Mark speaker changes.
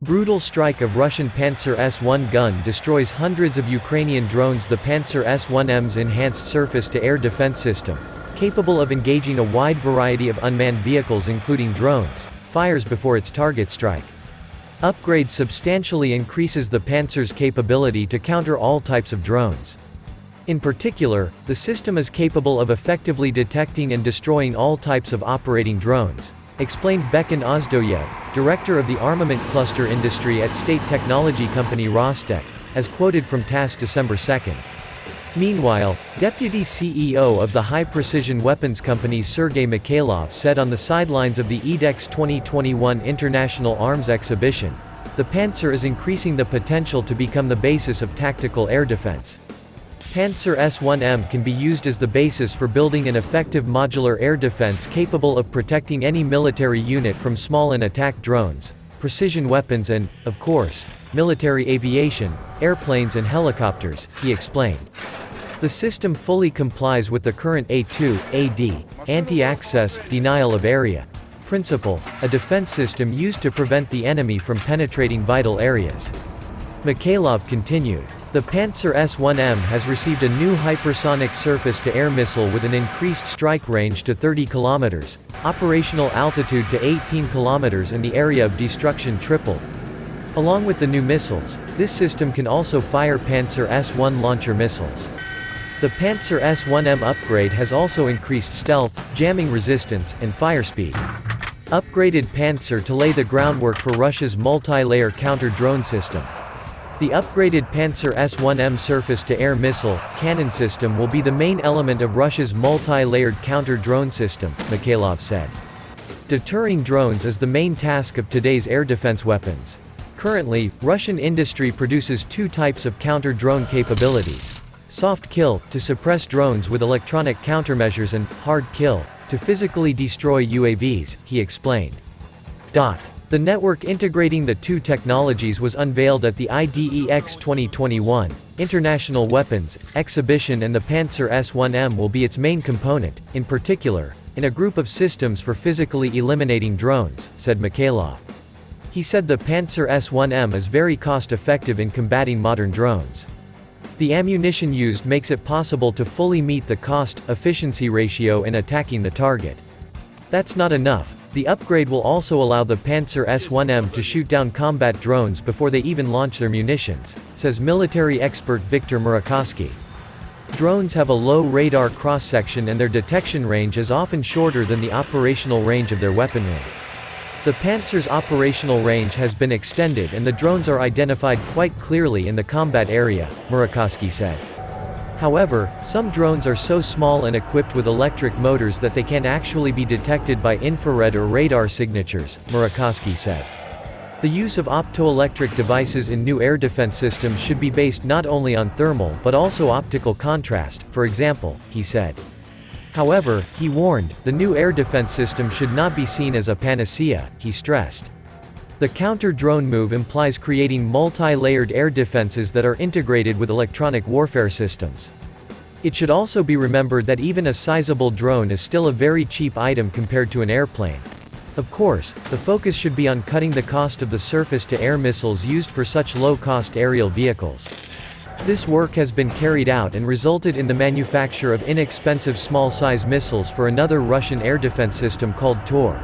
Speaker 1: Brutal strike of Russian Pantsir-S1 gun destroys hundreds of Ukrainian drones. The Pantsir-S1M's enhanced surface-to-air defense system, capable of engaging a wide variety of unmanned vehicles including drones, fires before its target strike. Upgrade substantially increases the Pantsir's capability to counter all types of drones. In particular, the system is capable of effectively detecting and destroying all types of operating drones, explained Bekkhan Ozdoyev, director of the Armament Cluster Industry at state technology company Rostec, as quoted from TASS December 2. Meanwhile, deputy CEO of the high-precision weapons company Sergei Mikhailov said on the sidelines of the EDEX 2021 International Arms Exhibition, the Pantsir is increasing the potential to become the basis of tactical air defense. Pantsir-S1M can be used as the basis for building an effective modular air defense capable of protecting any military unit from small and attack drones, precision weapons and, of course, military aviation, airplanes and helicopters, he explained. The system fully complies with the current A2, AD, anti-access, denial of area principle, a defense system used to prevent the enemy from penetrating vital areas. Mikhailov continued. The Pantsir-S1M has received a new hypersonic surface-to-air missile with an increased strike range to 30 km, operational altitude to 18 km and the area of destruction tripled. Along with the new missiles, this system can also fire Pantsir-S1 launcher missiles. The Pantsir-S1M upgrade has also increased stealth, jamming resistance, and fire speed. Upgraded Pantsir to lay the groundwork for Russia's multi-layer counter-drone system. The upgraded Pantsir-S1M surface-to-air missile, cannon system will be the main element of Russia's multi-layered counter-drone system, Mikhailov said. Deterring drones is the main task of today's air defense weapons. Currently, Russian industry produces two types of counter-drone capabilities. Soft kill, to suppress drones with electronic countermeasures, and hard kill, to physically destroy UAVs, he explained. The network integrating the two technologies was unveiled at the EDEX 2021 International Weapons Exhibition, and the Pantsir-S1M will be its main component, in particular, in a group of systems for physically eliminating drones, said Mikhailov. He said the Pantsir-S1M is very cost-effective in combating modern drones. The ammunition used makes it possible to fully meet the cost-efficiency ratio in attacking the target. That's not enough. The upgrade will also allow the Pantsir-S1M to shoot down combat drones before they even launch their munitions, says military expert Viktor Murakowski. Drones have a low radar cross-section and their detection range is often shorter than the operational range of their weaponry. The Pantsir's operational range has been extended and the drones are identified quite clearly in the combat area, Murakowski said. However, some drones are so small and equipped with electric motors that they can't actually be detected by infrared or radar signatures, Murakowski said. The use of optoelectric devices in new air defense systems should be based not only on thermal but also optical contrast, for example, he said. However, he warned, the new air defense system should not be seen as a panacea, he stressed. The counter-drone move implies creating multi-layered air defenses that are integrated with electronic warfare systems. It should also be remembered that even a sizable drone is still a very cheap item compared to an airplane. Of course, the focus should be on cutting the cost of the surface-to-air missiles used for such low-cost aerial vehicles. This work has been carried out and resulted in the manufacture of inexpensive small-size missiles for another Russian air defense system called TOR.